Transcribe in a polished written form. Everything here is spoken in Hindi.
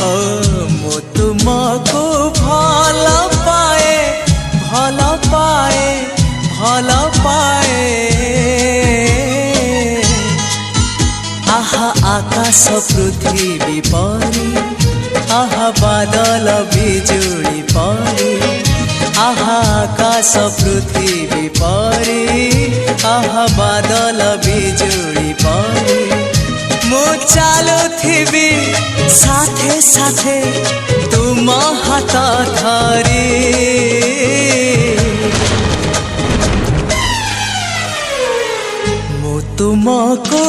ओ मु तुमको भल पाए भल पाए भल पाए आहा आकाश पृथ्वी परी आहा बादल बिजुली परी आहा आकाश पृथ्वी परी आहा बादल बिजुली परी मु चालुथिबी साथे साथे तुम हाथ धरी मु तुमको